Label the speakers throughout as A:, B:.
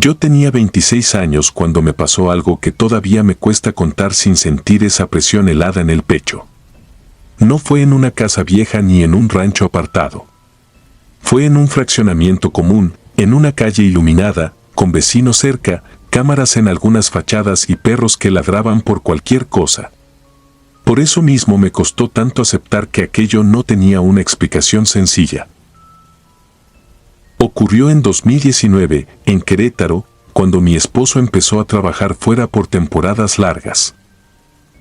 A: Yo tenía 26 años cuando me pasó algo que todavía me cuesta contar sin sentir esa presión helada en el pecho. No fue en una casa vieja ni en un rancho apartado. Fue en un fraccionamiento común, en una calle iluminada, con vecinos cerca, cámaras en algunas fachadas y perros que ladraban por cualquier cosa. Por eso mismo me costó tanto aceptar que aquello no tenía una explicación sencilla. Ocurrió en 2019, en Querétaro, cuando mi esposo empezó a trabajar fuera por temporadas largas.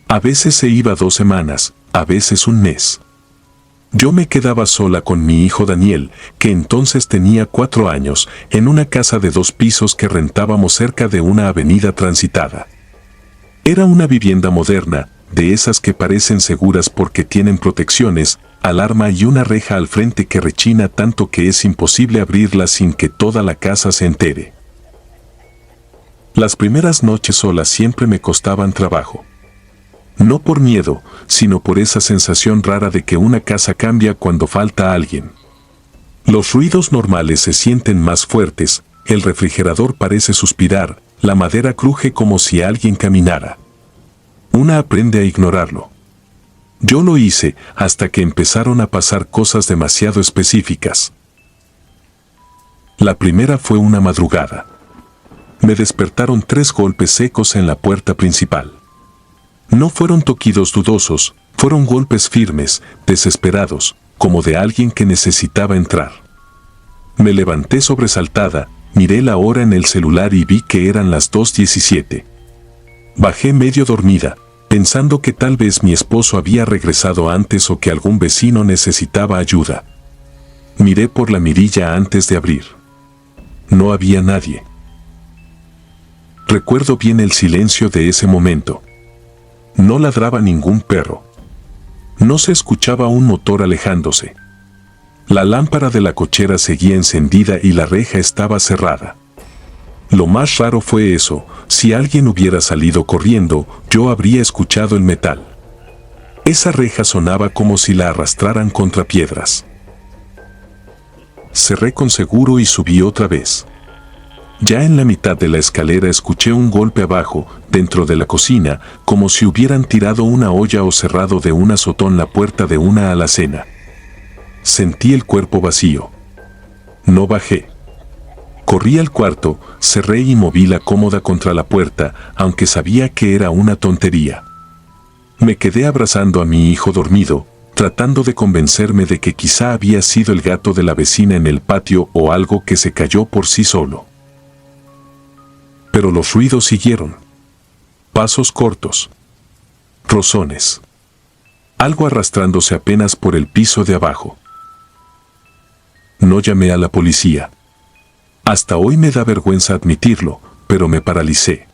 A: A veces se iba 2 semanas, a veces un mes. Yo me quedaba sola con mi hijo Daniel, que entonces tenía 4 años, en una casa de 2 pisos que rentábamos cerca de una avenida transitada. Era una vivienda moderna, de esas que parecen seguras porque tienen protecciones, alarma y una reja al frente que rechina tanto que es imposible abrirla sin que toda la casa se entere. Las primeras noches solas siempre me costaban trabajo. No por miedo, sino por esa sensación rara de que una casa cambia cuando falta alguien. Los ruidos normales se sienten más fuertes, el refrigerador parece suspirar, la madera cruje como si alguien caminara. Una aprende a ignorarlo. Yo lo hice hasta que empezaron a pasar cosas demasiado específicas. La primera fue una madrugada. Me despertaron 3 golpes secos en la puerta principal. No fueron toquidos dudosos, fueron golpes firmes, desesperados, como de alguien que necesitaba entrar. Me levanté sobresaltada, miré la hora en el celular y vi que eran las 2:17. Bajé medio dormida, pensando que tal vez mi esposo había regresado antes o que algún vecino necesitaba ayuda. Miré por la mirilla antes de abrir. No había nadie. Recuerdo bien el silencio de ese momento. No ladraba ningún perro. No se escuchaba un motor alejándose. La lámpara de la cochera seguía encendida y la reja estaba cerrada. Lo más raro fue eso, si alguien hubiera salido corriendo, yo habría escuchado el metal. Esa reja sonaba como si la arrastraran contra piedras. Cerré con seguro y subí otra vez. Ya en la mitad de la escalera escuché un golpe abajo, dentro de la cocina, como si hubieran tirado una olla o cerrado de un azotón la puerta de una alacena. Sentí el cuerpo vacío. No bajé. Corrí al cuarto, cerré y moví la cómoda contra la puerta, aunque sabía que era una tontería. Me quedé abrazando a mi hijo dormido, tratando de convencerme de que quizá había sido el gato de la vecina en el patio o algo que se cayó por sí solo. Pero los ruidos siguieron. Pasos cortos. Rozones. Algo arrastrándose apenas por el piso de abajo. No llamé a la policía. Hasta hoy me da vergüenza admitirlo, pero me paralicé.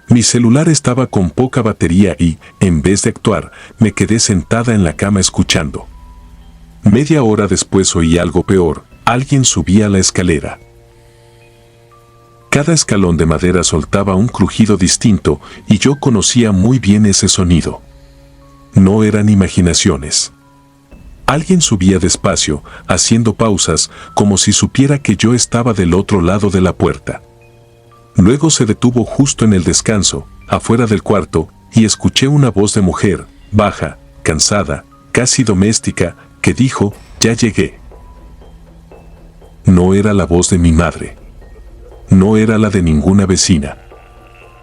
A: Mi celular estaba con poca batería y, en vez de actuar, me quedé sentada en la cama escuchando. Media hora después oí algo peor, alguien subía la escalera. Cada escalón de madera soltaba un crujido distinto y yo conocía muy bien ese sonido. No eran imaginaciones. Alguien subía despacio, haciendo pausas, como si supiera que yo estaba del otro lado de la puerta. Luego se detuvo justo en el descanso, afuera del cuarto, y escuché una voz de mujer, baja, cansada, casi doméstica, que dijo, «Ya llegué». No era la voz de mi madre. No era la de ninguna vecina.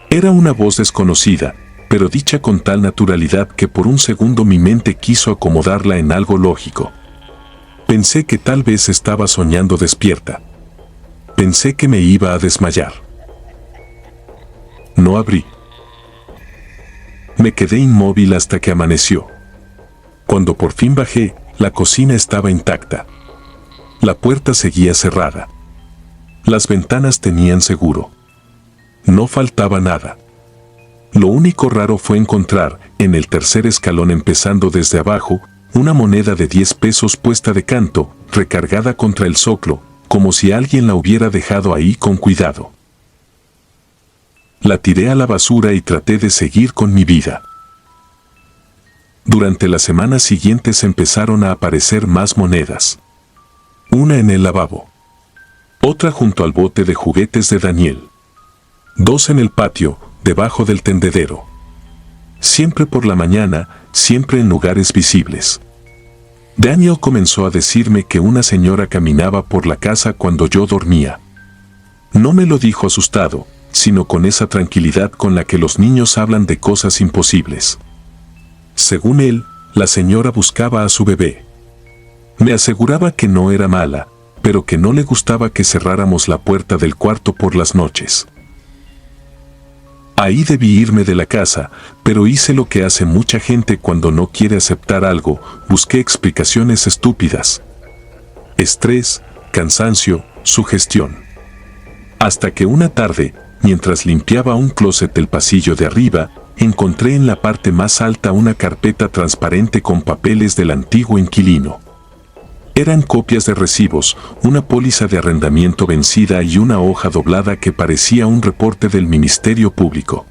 A: Era una voz desconocida, pero dicha con tal naturalidad que por un segundo mi mente quiso acomodarla en algo lógico. Pensé que tal vez estaba soñando despierta. Pensé que me iba a desmayar. No abrí. Me quedé inmóvil hasta que amaneció. Cuando por fin bajé, la cocina estaba intacta. La puerta seguía cerrada. Las ventanas tenían seguro. No faltaba nada. Lo único raro fue encontrar, en el tercer escalón empezando desde abajo, una moneda de 10 pesos puesta de canto, recargada contra el zoclo, como si alguien la hubiera dejado ahí con cuidado. La tiré a la basura y traté de seguir con mi vida. Durante las semanas siguientes empezaron a aparecer más monedas. Una en el lavabo. Otra junto al bote de juguetes de Daniel. 2 en el patio, debajo del tendedero. Siempre por la mañana, siempre en lugares visibles. Daniel comenzó a decirme que una señora caminaba por la casa cuando yo dormía. No me lo dijo asustado, sino con esa tranquilidad con la que los niños hablan de cosas imposibles. Según él, la señora buscaba a su bebé. Me aseguraba que no era mala, pero que no le gustaba que cerráramos la puerta del cuarto por las noches. Ahí debí irme de la casa, pero hice lo que hace mucha gente cuando no quiere aceptar algo, busqué explicaciones estúpidas. Estrés, cansancio, sugestión. Hasta que una tarde, mientras limpiaba un closet del pasillo de arriba, encontré en la parte más alta una carpeta transparente con papeles del antiguo inquilino. Eran copias de recibos, una póliza de arrendamiento vencida y una hoja doblada que parecía un reporte del Ministerio Público.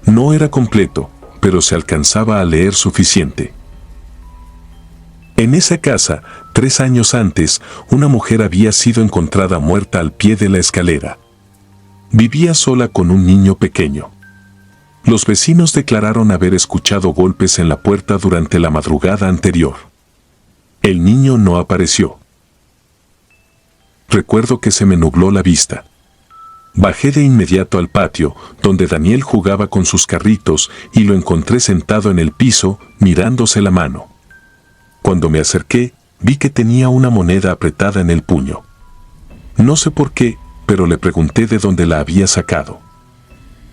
A: No era completo, pero se alcanzaba a leer suficiente. En esa casa, 3 años antes, una mujer había sido encontrada muerta al pie de la escalera. Vivía sola con un niño pequeño. Los vecinos declararon haber escuchado golpes en la puerta durante la madrugada anterior. El niño no apareció. Recuerdo que se me nubló la vista. Bajé de inmediato al patio, donde Daniel jugaba con sus carritos, y lo encontré sentado en el piso, mirándose la mano. Cuando me acerqué, vi que tenía una moneda apretada en el puño. No sé por qué, pero le pregunté de dónde la había sacado.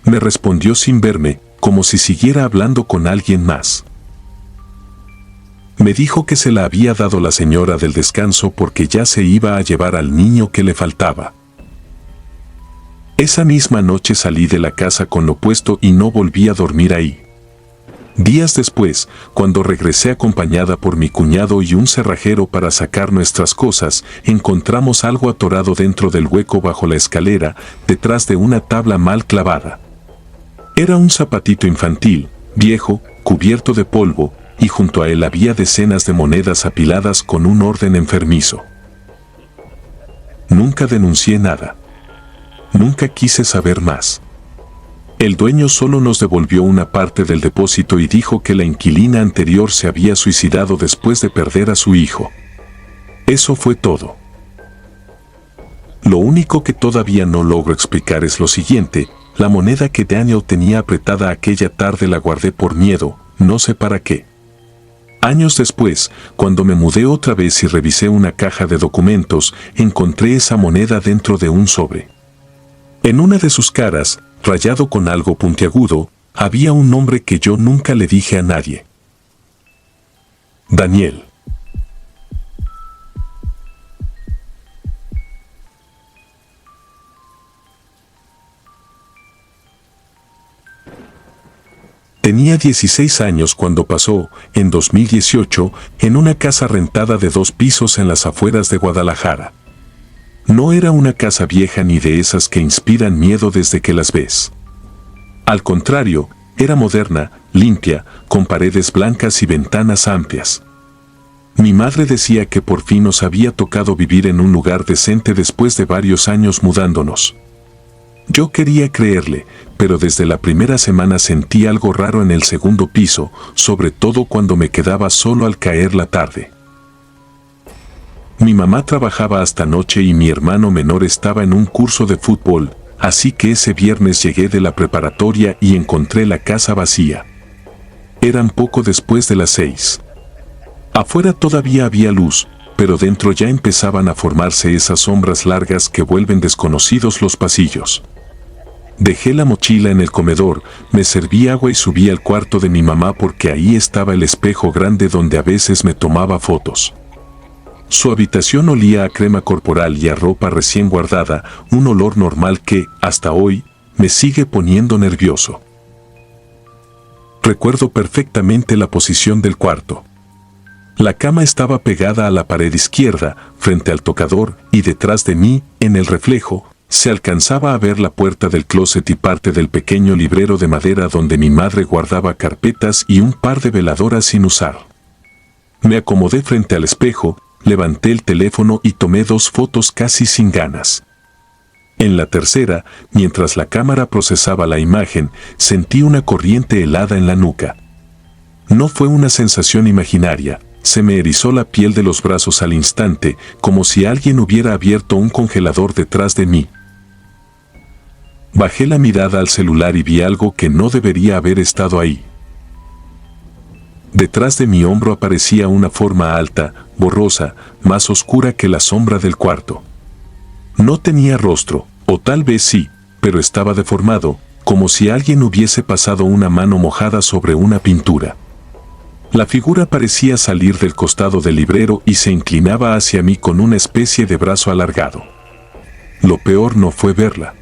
A: Me respondió sin verme, como si siguiera hablando con alguien más. Me dijo que se la había dado la señora del descanso porque ya se iba a llevar al niño que le faltaba. Esa misma noche salí de la casa con lo puesto y no volví a dormir ahí. Días después, cuando regresé acompañada por mi cuñado y un cerrajero para sacar nuestras cosas, encontramos algo atorado dentro del hueco bajo la escalera, detrás de una tabla mal clavada. Era un zapatito infantil, viejo, cubierto de polvo, y junto a él había decenas de monedas apiladas con un orden enfermizo. Nunca denuncié nada. Nunca quise saber más. El dueño solo nos devolvió una parte del depósito y dijo que la inquilina anterior se había suicidado después de perder a su hijo. Eso fue todo. Lo único que todavía no logro explicar es lo siguiente: la moneda que Daniel tenía apretada aquella tarde la guardé por miedo, no sé para qué. Años después, cuando me mudé otra vez y revisé una caja de documentos, encontré esa moneda dentro de un sobre. En una de sus caras, rayado con algo puntiagudo, había un nombre que yo nunca le dije a nadie. Daniel. Tenía 16 años cuando pasó, en 2018, en una casa rentada de 2 pisos en las afueras de Guadalajara. No era una casa vieja ni de esas que inspiran miedo desde que las ves. Al contrario, era moderna, limpia, con paredes blancas y ventanas amplias. Mi madre decía que por fin nos había tocado vivir en un lugar decente después de varios años mudándonos. Yo quería creerle, pero desde la primera semana sentí algo raro en el segundo piso, sobre todo cuando me quedaba solo al caer la tarde. Mi mamá trabajaba hasta noche y mi hermano menor estaba en un curso de fútbol, así que ese viernes llegué de la preparatoria y encontré la casa vacía. Eran poco después de las 6. Afuera todavía había luz, pero dentro ya empezaban a formarse esas sombras largas que vuelven desconocidos los pasillos. Dejé la mochila en el comedor, me serví agua y subí al cuarto de mi mamá porque ahí estaba el espejo grande donde a veces me tomaba fotos. Su habitación olía a crema corporal y a ropa recién guardada, un olor normal que, hasta hoy, me sigue poniendo nervioso. Recuerdo perfectamente la posición del cuarto. La cama estaba pegada a la pared izquierda, frente al tocador, y detrás de mí, en el reflejo, se alcanzaba a ver la puerta del closet y parte del pequeño librero de madera donde mi madre guardaba carpetas y un par de veladoras sin usar. Me acomodé frente al espejo, levanté el teléfono y tomé 2 fotos casi sin ganas. En la tercera, mientras la cámara procesaba la imagen, sentí una corriente helada en la nuca. No fue una sensación imaginaria, se me erizó la piel de los brazos al instante, como si alguien hubiera abierto un congelador detrás de mí. Bajé la mirada al celular y vi algo que no debería haber estado ahí. Detrás de mi hombro aparecía una forma alta, borrosa, más oscura que la sombra del cuarto. No tenía rostro, o tal vez sí, pero estaba deformado, como si alguien hubiese pasado una mano mojada sobre una pintura. La figura parecía salir del costado del librero y se inclinaba hacia mí con una especie de brazo alargado. Lo peor no fue verla.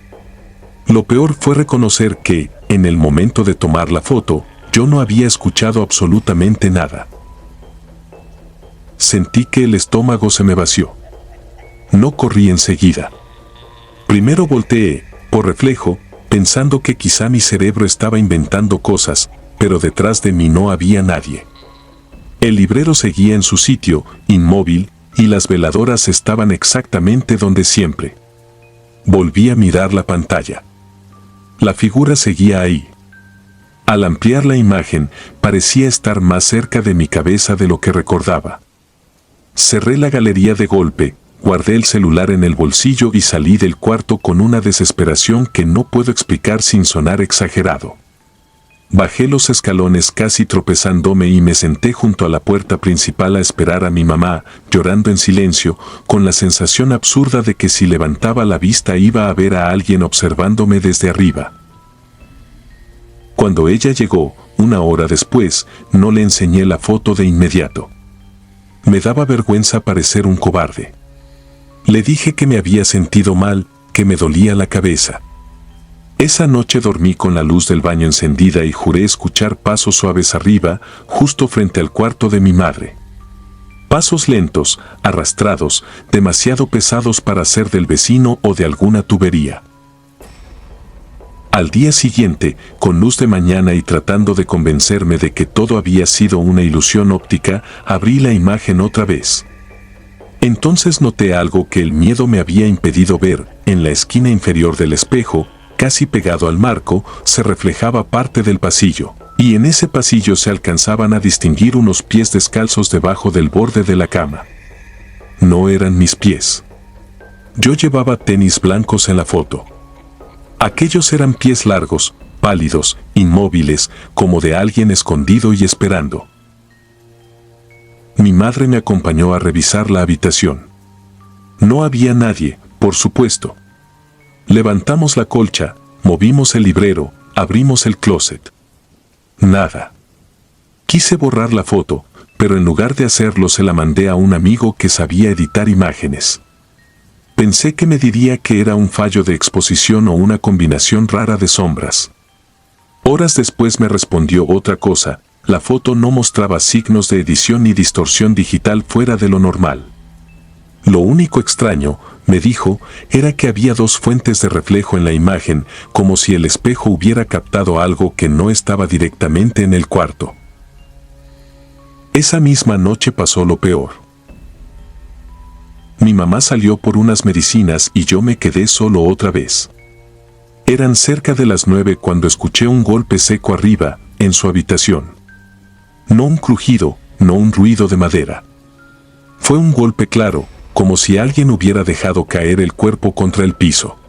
A: Lo peor fue reconocer que, en el momento de tomar la foto, yo no había escuchado absolutamente nada. Sentí que el estómago se me vació. No corrí enseguida. Primero volteé, por reflejo, pensando que quizá mi cerebro estaba inventando cosas, pero detrás de mí no había nadie. El librero seguía en su sitio, inmóvil, y las veladoras estaban exactamente donde siempre. Volví a mirar la pantalla. La figura seguía ahí. Al ampliar la imagen, parecía estar más cerca de mi cabeza de lo que recordaba. Cerré la galería de golpe, guardé el celular en el bolsillo y salí del cuarto con una desesperación que no puedo explicar sin sonar exagerado. Bajé los escalones casi tropezándome y me senté junto a la puerta principal a esperar a mi mamá, llorando en silencio, con la sensación absurda de que si levantaba la vista iba a ver a alguien observándome desde arriba. Cuando ella llegó, 1 hora después, no le enseñé la foto de inmediato. Me daba vergüenza parecer un cobarde. Le dije que me había sentido mal, que me dolía la cabeza. Esa noche dormí con la luz del baño encendida y juré escuchar pasos suaves arriba, justo frente al cuarto de mi madre. Pasos lentos, arrastrados, demasiado pesados para ser del vecino o de alguna tubería. Al día siguiente, con luz de mañana y tratando de convencerme de que todo había sido una ilusión óptica, abrí la imagen otra vez. Entonces noté algo que el miedo me había impedido ver. En la esquina inferior del espejo, casi pegado al marco, se reflejaba parte del pasillo, y en ese pasillo se alcanzaban a distinguir unos pies descalzos debajo del borde de la cama. No eran mis pies. Yo llevaba tenis blancos en la foto. Aquellos eran pies largos, pálidos, inmóviles, como de alguien escondido y esperando. Mi madre me acompañó a revisar la habitación. No había nadie, por supuesto. Levantamos la colcha, movimos el librero, abrimos el closet. Nada. Quise borrar la foto, pero en lugar de hacerlo se la mandé a un amigo que sabía editar imágenes. Pensé que me diría que era un fallo de exposición o una combinación rara de sombras. Horas después me respondió otra cosa, la foto no mostraba signos de edición ni distorsión digital fuera de lo normal. Lo único extraño, me dijo, era que había 2 fuentes de reflejo en la imagen, como si el espejo hubiera captado algo que no estaba directamente en el cuarto. Esa misma noche pasó lo peor. Mi mamá salió por unas medicinas y yo me quedé solo otra vez. Eran cerca de las 9 cuando escuché un golpe seco arriba, en su habitación. No un crujido, no un ruido de madera. Fue un golpe claro, como si alguien hubiera dejado caer el cuerpo contra el piso.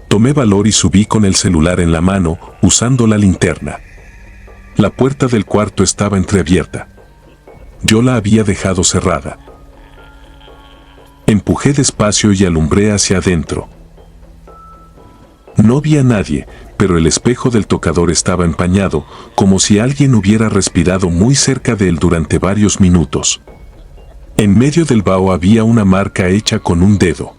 A: Tomé valor y subí con el celular en la mano, usando la linterna. La puerta del cuarto estaba entreabierta. Yo la había dejado cerrada. Empujé despacio y alumbré hacia adentro. No vi a nadie, pero el espejo del tocador estaba empañado, como si alguien hubiera respirado muy cerca de él durante varios minutos. En medio del vaho había una marca hecha con un dedo.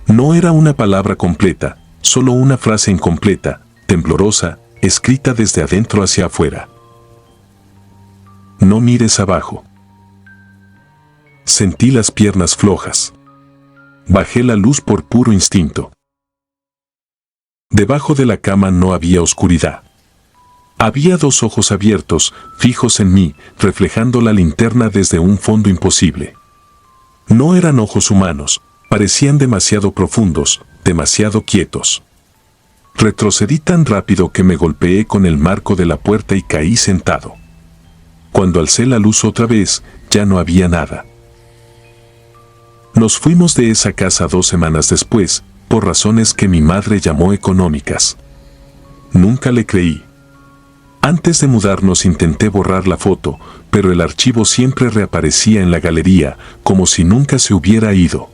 A: No era una palabra completa, solo una frase incompleta, temblorosa, escrita desde adentro hacia afuera. No mires abajo. Sentí las piernas flojas. Bajé la luz por puro instinto. Debajo de la cama no había oscuridad. Había 2 ojos abiertos, fijos en mí, reflejando la linterna desde un fondo imposible. No eran ojos humanos, parecían demasiado profundos, demasiado quietos. Retrocedí tan rápido que me golpeé con el marco de la puerta y caí sentado. Cuando alcé la luz otra vez, ya no había nada. Nos fuimos de esa casa 2 semanas después, por razones que mi madre llamó económicas. Nunca le creí. Antes de mudarnos intenté borrar la foto, pero el archivo siempre reaparecía en la galería, como si nunca se hubiera ido.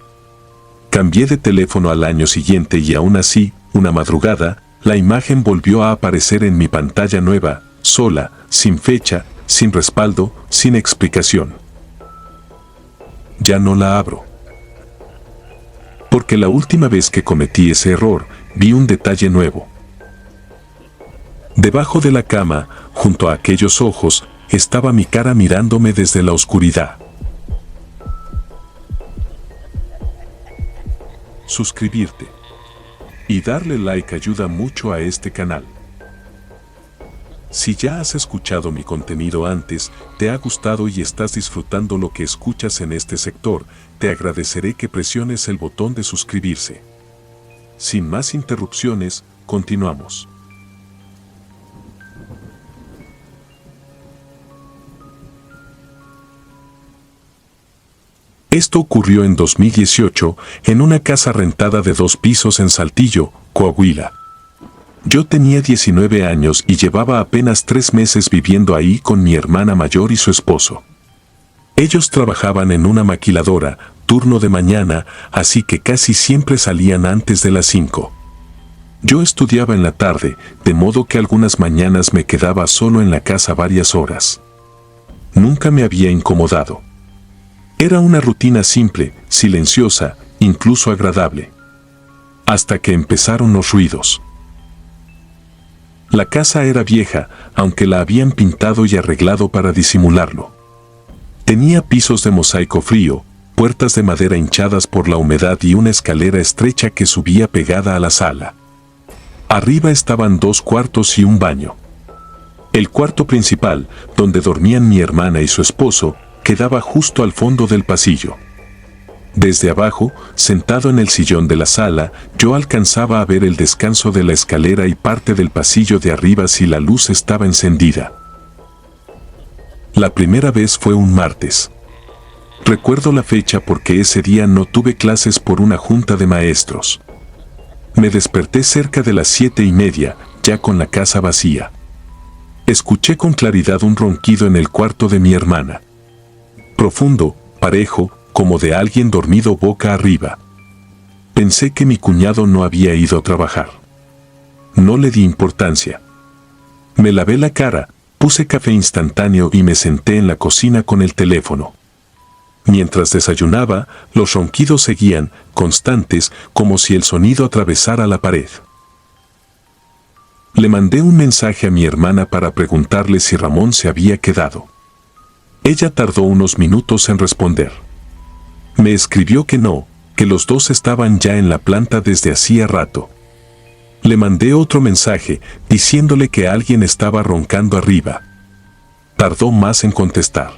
A: Cambié de teléfono al año siguiente y aún así, una madrugada, la imagen volvió a aparecer en mi pantalla nueva, sola, sin fecha, sin respaldo, sin explicación. Ya no la abro. Porque la última vez que cometí ese error, vi un detalle nuevo. Debajo de la cama, junto a aquellos ojos, estaba mi cara mirándome desde la oscuridad. Suscribirte y darle like ayuda mucho a este canal. Si ya has escuchado mi contenido antes, te ha gustado y estás disfrutando lo que escuchas en este sector, te agradeceré que presiones el botón de suscribirse. Sin más interrupciones, continuamos. Esto ocurrió en 2018, en una casa rentada de 2 pisos en Saltillo, Coahuila. Yo tenía 19 años y llevaba apenas 3 meses viviendo ahí con mi hermana mayor y su esposo. Ellos trabajaban en una maquiladora, turno de mañana, así que casi siempre salían antes de las 5. Yo estudiaba en la tarde, de modo que algunas mañanas me quedaba solo en la casa varias horas. Nunca me había incomodado. Era una rutina simple, silenciosa, incluso agradable. Hasta que empezaron los ruidos. La casa era vieja, aunque la habían pintado y arreglado para disimularlo. Tenía pisos de mosaico frío, puertas de madera hinchadas por la humedad y una escalera estrecha que subía pegada a la sala. Arriba estaban 2 cuartos y un baño. El cuarto principal, donde dormían mi hermana y su esposo, quedaba justo al fondo del pasillo. Desde abajo, sentado en el sillón de la sala, yo alcanzaba a ver el descanso de la escalera y parte del pasillo de arriba si la luz estaba encendida. La primera vez fue un martes. Recuerdo la fecha porque ese día no tuve clases por una junta de maestros. Me desperté cerca de las 7:30, ya con la casa vacía. Escuché con claridad un ronquido en el cuarto de mi hermana. Profundo, parejo, como de alguien dormido boca arriba. Pensé que mi cuñado no había ido a trabajar. No le di importancia. Me lavé la cara, puse café instantáneo y me senté en la cocina con el teléfono. Mientras desayunaba, los ronquidos seguían, constantes, como si el sonido atravesara la pared. Le mandé un mensaje a mi hermana para preguntarle si Ramón se había quedado. Ella tardó unos minutos en responder. Me escribió que no, que los dos estaban ya en la planta desde hacía rato. Le mandé otro mensaje diciéndole que alguien estaba roncando arriba. Tardó más en contestar.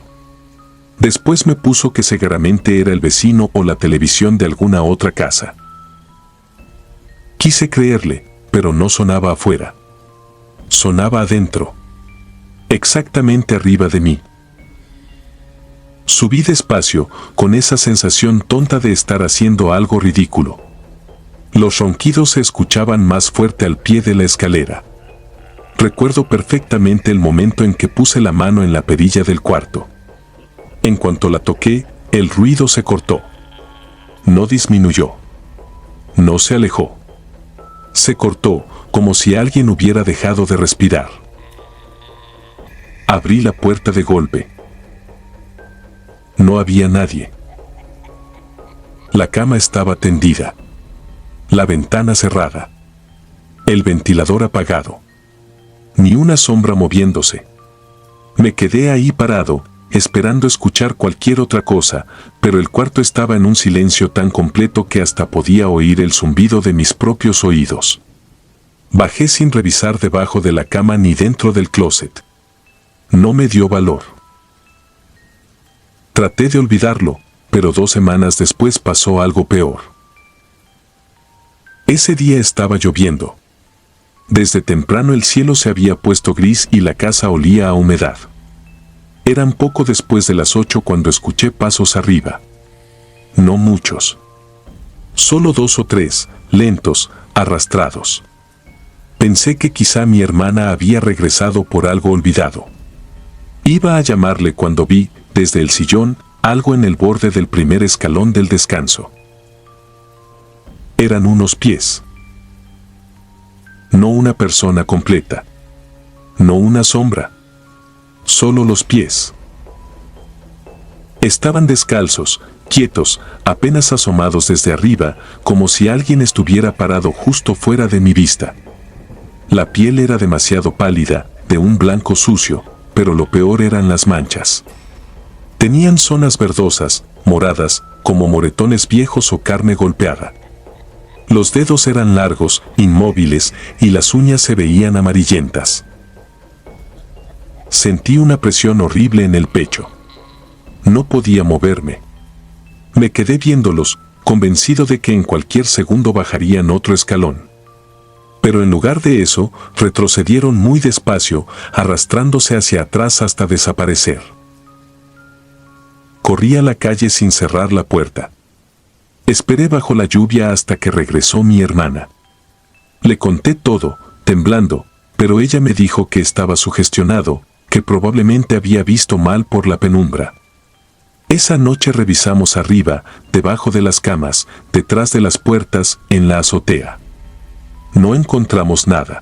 A: Después me puso que seguramente era el vecino o la televisión de alguna otra casa. Quise creerle, pero no sonaba afuera. Sonaba adentro. Exactamente arriba de mí. Subí despacio, con esa sensación tonta de estar haciendo algo ridículo. Los ronquidos se escuchaban más fuerte al pie de la escalera. Recuerdo perfectamente el momento en que puse la mano en la perilla del cuarto. En cuanto la toqué, el ruido se cortó. No disminuyó. No se alejó. Se cortó, como si alguien hubiera dejado de respirar. Abrí la puerta de golpe. No había nadie. La cama estaba tendida. La ventana cerrada. El ventilador apagado. Ni una sombra moviéndose. Me quedé ahí parado, esperando escuchar cualquier otra cosa, pero el cuarto estaba en un silencio tan completo que hasta podía oír el zumbido de mis propios oídos. Bajé sin revisar debajo de la cama ni dentro del closet. No me dio valor. Traté de olvidarlo, pero 2 semanas después pasó algo peor. Ese día estaba lloviendo. Desde temprano el cielo se había puesto gris y la casa olía a humedad. Eran poco después de las 8 cuando escuché pasos arriba. No muchos. Solo 2 o 3, lentos, arrastrados. Pensé que quizá mi hermana había regresado por algo olvidado. Iba a llamarle cuando vi, desde el sillón, algo en el borde del primer escalón del descanso. Eran unos pies. No una persona completa. No una sombra. Solo los pies. Estaban descalzos, quietos, apenas asomados desde arriba, como si alguien estuviera parado justo fuera de mi vista. La piel era demasiado pálida, de un blanco sucio, pero lo peor eran las manchas. Tenían zonas verdosas, moradas, como moretones viejos o carne golpeada. Los dedos eran largos, inmóviles, y las uñas se veían amarillentas. Sentí una presión horrible en el pecho. No podía moverme. Me quedé viéndolos, convencido de que en cualquier segundo bajarían otro escalón. Pero en lugar de eso, retrocedieron muy despacio, arrastrándose hacia atrás hasta desaparecer. Corrí a la calle sin cerrar la puerta. Esperé bajo la lluvia hasta que regresó mi hermana. Le conté todo, temblando, pero ella me dijo que estaba sugestionado, que probablemente había visto mal por la penumbra. Esa noche revisamos arriba, debajo de las camas, detrás de las puertas, en la azotea. No encontramos nada.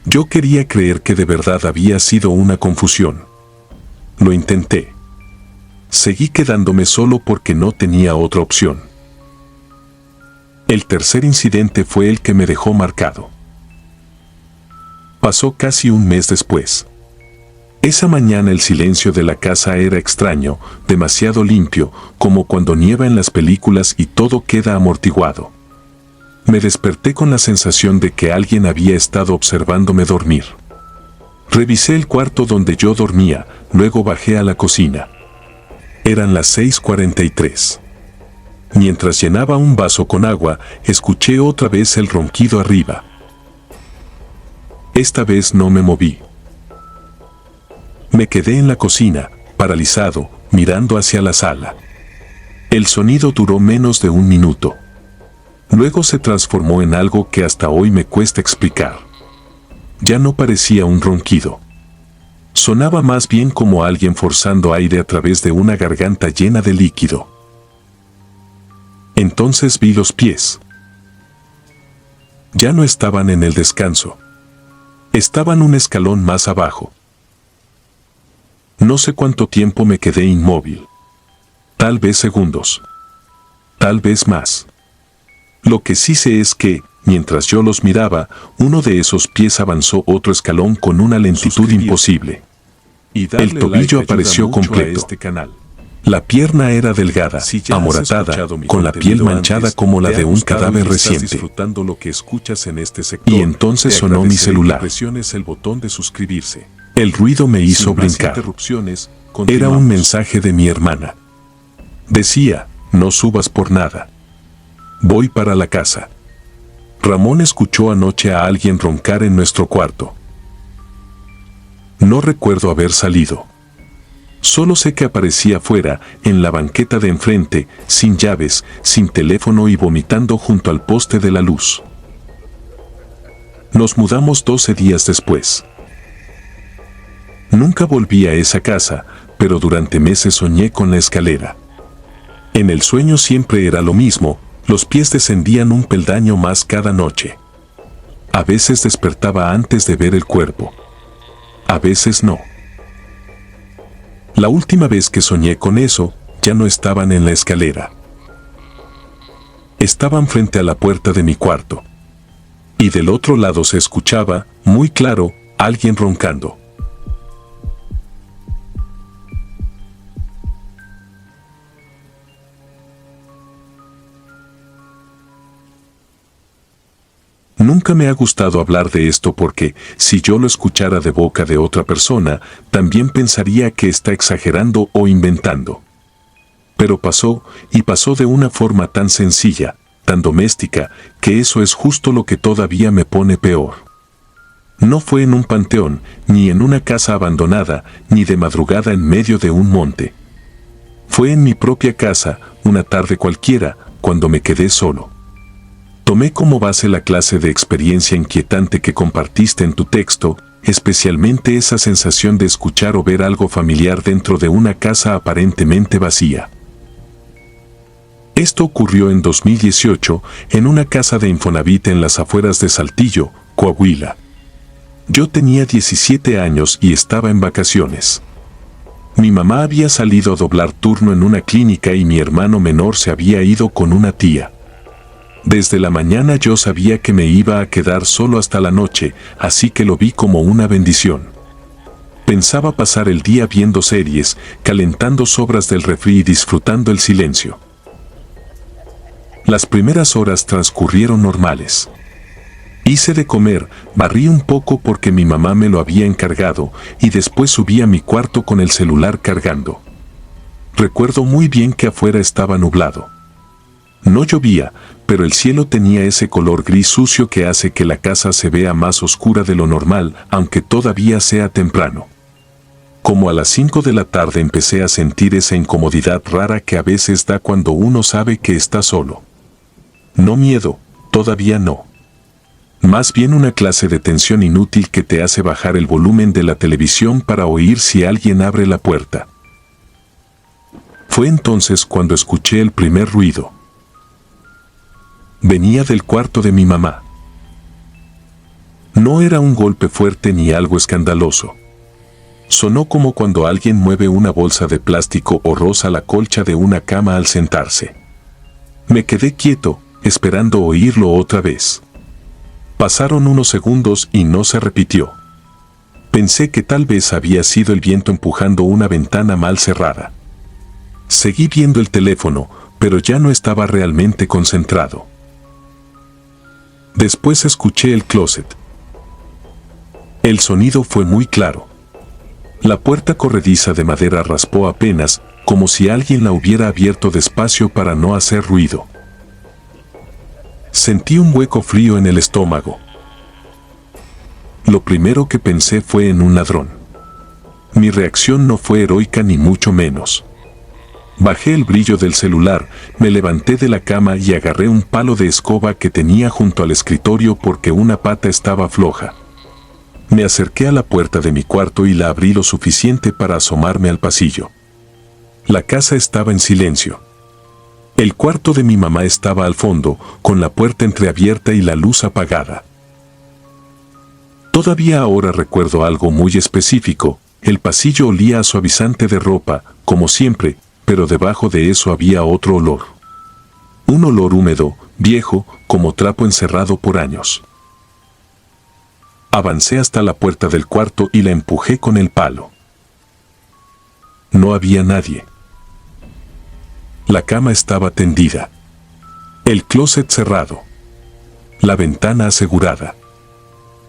A: Yo quería creer que de verdad había sido una confusión. Lo intenté. Seguí quedándome solo porque no tenía otra opción. El tercer incidente fue el que me dejó marcado. Pasó casi un mes después. Esa mañana el silencio de la casa era extraño, demasiado limpio, como cuando nieva en las películas y todo queda amortiguado. Me desperté con la sensación de que alguien había estado observándome dormir. Revisé el cuarto donde yo dormía, luego bajé a la cocina. Eran las 6:43. Mientras llenaba un vaso con agua, escuché otra vez el ronquido arriba. Esta vez no me moví. Me quedé en la cocina, paralizado, mirando hacia la sala. El sonido duró menos de 1 minuto. Luego se transformó en algo que hasta hoy me cuesta explicar. Ya no parecía un ronquido. Sonaba más bien como alguien forzando aire a través de una garganta llena de líquido. Entonces vi los pies. Ya no estaban en el descanso. Estaban un escalón más abajo. No sé cuánto tiempo me quedé inmóvil. Tal vez segundos. Tal vez más. Lo que sí sé es que, mientras yo los miraba, uno de esos pies avanzó otro escalón con una lentitud imposible. El tobillo apareció completo. La pierna era delgada, amoratada, con la piel manchada como la de un cadáver reciente. Y entonces sonó mi celular. El ruido me hizo brincar. Era un mensaje de mi hermana. Decía, no subas por nada. Voy para la casa. Ramón escuchó anoche a alguien roncar en nuestro cuarto. No recuerdo haber salido. Solo sé que aparecía afuera, en la banqueta de enfrente, sin llaves, sin teléfono y vomitando junto al poste de la luz. Nos mudamos 12 días después. Nunca volví a esa casa, pero durante meses soñé con la escalera. En el sueño siempre era lo mismo, los pies descendían un peldaño más cada noche. A veces despertaba antes de ver el cuerpo. A veces no. La última vez que soñé con eso, ya no estaban en la escalera. Estaban frente a la puerta de mi cuarto. Y del otro lado se escuchaba, muy claro, alguien roncando. Nunca me ha gustado hablar de esto porque, si yo lo escuchara de boca de otra persona, también pensaría que está exagerando o inventando. Pero pasó, y pasó de una forma tan sencilla, tan doméstica, que eso es justo lo que todavía me pone peor. No fue en un panteón, ni en una casa abandonada, ni de madrugada en medio de un monte. Fue en mi propia casa, una tarde cualquiera, cuando me quedé solo. Tomé como base la clase de experiencia inquietante que compartiste en tu texto, especialmente esa sensación de escuchar o ver algo familiar dentro de una casa aparentemente vacía. Esto ocurrió en 2018, en una casa de Infonavit en las afueras de Saltillo, Coahuila. Yo tenía 17 años y estaba en vacaciones. Mi mamá había salido a doblar turno en una clínica y mi hermano menor se había ido con una tía. Desde la mañana yo sabía que me iba a quedar solo hasta la noche, así que lo vi como una bendición. Pensaba pasar el día viendo series, calentando sobras del refri y disfrutando el silencio. Las primeras horas transcurrieron normales. Hice de comer, barrí un poco porque mi mamá me lo había encargado y después subí a mi cuarto con el celular cargando. Recuerdo muy bien que afuera estaba nublado. No llovía, pero el cielo tenía ese color gris sucio que hace que la casa se vea más oscura de lo normal, aunque todavía sea temprano. Como a las 5 de la tarde empecé a sentir esa incomodidad rara que a veces da cuando uno sabe que está solo. No miedo, todavía no. Más bien una clase de tensión inútil que te hace bajar el volumen de la televisión para oír si alguien abre la puerta. Fue entonces cuando escuché el primer ruido. Venía del cuarto de mi mamá. No era un golpe fuerte ni algo escandaloso. Sonó como cuando alguien mueve una bolsa de plástico o roza la colcha de una cama al sentarse. Me quedé quieto, esperando oírlo otra vez. Pasaron unos segundos y no se repitió. Pensé que tal vez había sido el viento empujando una ventana mal cerrada. Seguí viendo el teléfono, pero ya no estaba realmente concentrado. Después escuché el closet. El sonido fue muy claro. La puerta corrediza de madera raspó apenas, como si alguien la hubiera abierto despacio para no hacer ruido. Sentí un hueco frío en el estómago. Lo primero que pensé fue en un ladrón. Mi reacción no fue heroica ni mucho menos. Bajé el brillo del celular, me levanté de la cama y agarré un palo de escoba que tenía junto al escritorio porque una pata estaba floja. Me acerqué a la puerta de mi cuarto y la abrí lo suficiente para asomarme al pasillo. La casa estaba en silencio. El cuarto de mi mamá estaba al fondo, con la puerta entreabierta y la luz apagada. Todavía ahora recuerdo algo muy específico, el pasillo olía a suavizante de ropa, como siempre, pero debajo de eso había otro olor. Un olor húmedo, viejo, como trapo encerrado por años. Avancé hasta la puerta del cuarto y la empujé con el palo. No había nadie. La cama estaba tendida. El closet cerrado. La ventana asegurada.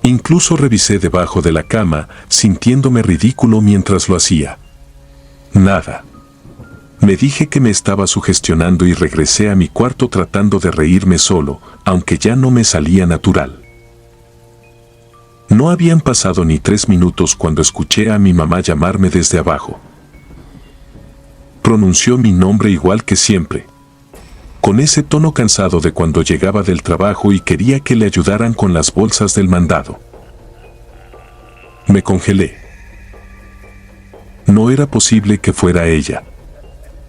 A: Incluso revisé debajo de la cama, sintiéndome ridículo mientras lo hacía. Nada. Me dije que me estaba sugestionando y regresé a mi cuarto tratando de reírme solo, aunque ya no me salía natural. No habían pasado ni 3 minutos cuando escuché a mi mamá llamarme desde abajo. Pronunció mi nombre igual que siempre, con ese tono cansado de cuando llegaba del trabajo y quería que le ayudaran con las bolsas del mandado. Me congelé. No era posible que fuera ella.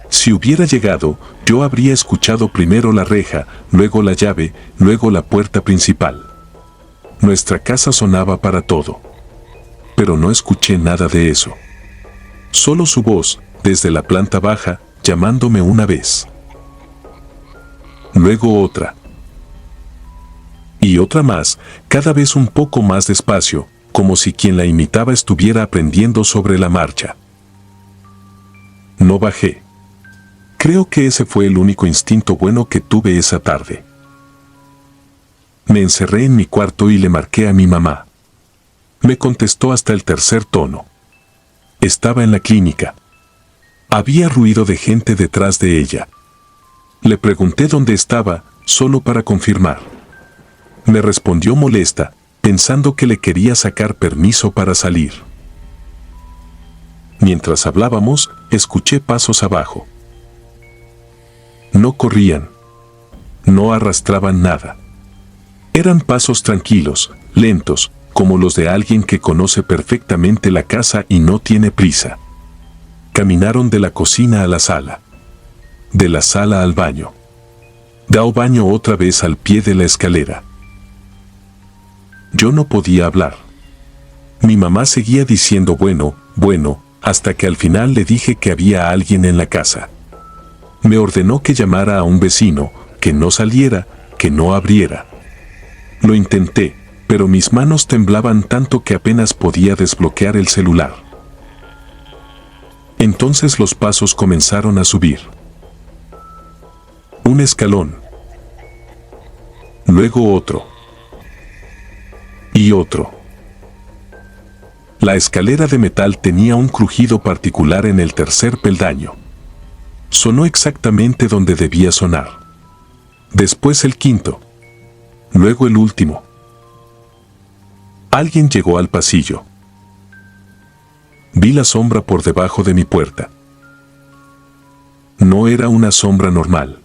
A: Si hubiera llegado, yo habría escuchado primero la reja, luego la llave, luego la puerta principal. Nuestra casa sonaba para todo. Pero no escuché nada de eso. Solo su voz, desde la planta baja, llamándome una vez. Luego otra. Y otra más, cada vez un poco más despacio, como si quien la imitaba estuviera aprendiendo sobre la marcha. No bajé. Creo que ese fue el único instinto bueno que tuve esa tarde. Me encerré en mi cuarto y le marqué a mi mamá. Me contestó hasta el tercer tono. Estaba en la clínica. Había ruido de gente detrás de ella. Le pregunté dónde estaba, solo para confirmar. Me respondió molesta, pensando que le quería sacar permiso para salir. Mientras hablábamos, escuché pasos abajo. No corrían. No arrastraban nada. Eran pasos tranquilos, lentos, como los de alguien que conoce perfectamente la casa y no tiene prisa. Caminaron de la cocina a la sala. De la sala al baño. Dao baño otra vez al pie de la escalera. Yo no podía hablar. Mi mamá seguía diciendo bueno, hasta que al final le dije que había alguien en la casa. Me ordenó que llamara a un vecino, que no saliera, que no abriera. Lo intenté, pero mis manos temblaban tanto que apenas podía desbloquear el celular. Entonces los pasos comenzaron a subir. Un escalón. Luego otro. Y otro. La escalera de metal tenía un crujido particular en el tercer peldaño. Sonó exactamente donde debía sonar. Después el quinto. Luego el último. Alguien llegó al pasillo. Vi la sombra por debajo de mi puerta. No era una sombra normal.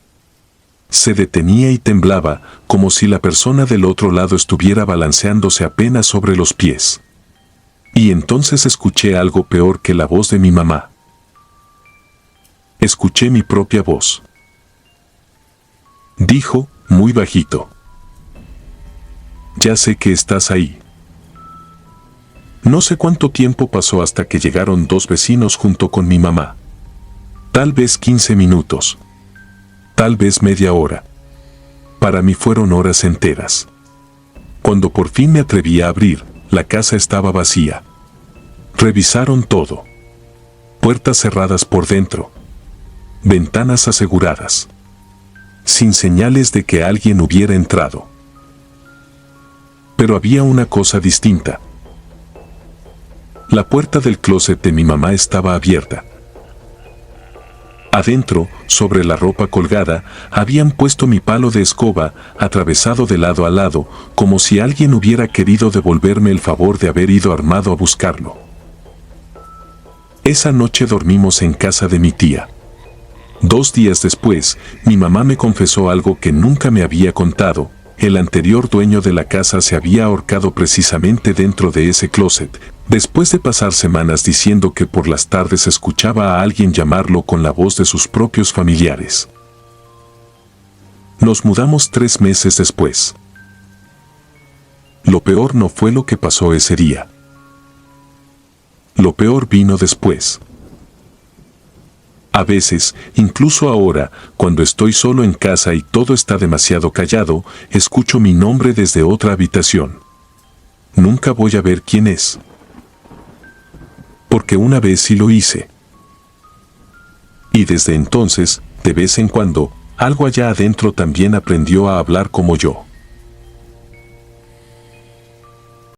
A: Se detenía y temblaba, como si la persona del otro lado estuviera balanceándose apenas sobre los pies. Y entonces escuché algo peor que la voz de mi mamá. Escuché mi propia voz. Dijo, muy bajito. Ya sé que estás ahí. No sé cuánto tiempo pasó hasta que llegaron dos vecinos junto con mi mamá. Tal vez 15 minutos. Tal vez media hora. Para mí fueron horas enteras. Cuando por fin me atreví a abrir, la casa estaba vacía. Revisaron todo. Puertas cerradas por dentro. Ventanas aseguradas. Sin señales de que alguien hubiera entrado. Pero había una cosa distinta. La puerta del closet de mi mamá estaba abierta. Adentro, sobre la ropa colgada, habían puesto mi palo de escoba, atravesado de lado a lado, como si alguien hubiera querido devolverme el favor de haber ido armado a buscarlo. Esa noche dormimos en casa de mi tía. 2 días después, mi mamá me confesó algo que nunca me había contado. El anterior dueño de la casa se había ahorcado precisamente dentro de ese closet, después de pasar semanas diciendo que por las tardes escuchaba a alguien llamarlo con la voz de sus propios familiares. Nos mudamos 3 meses después. Lo peor no fue lo que pasó ese día. Lo peor vino después. A veces, incluso ahora, cuando estoy solo en casa y todo está demasiado callado, escucho mi nombre desde otra habitación. Nunca voy a ver quién es. Porque una vez sí lo hice. Y desde entonces, de vez en cuando, algo allá adentro también aprendió a hablar como yo.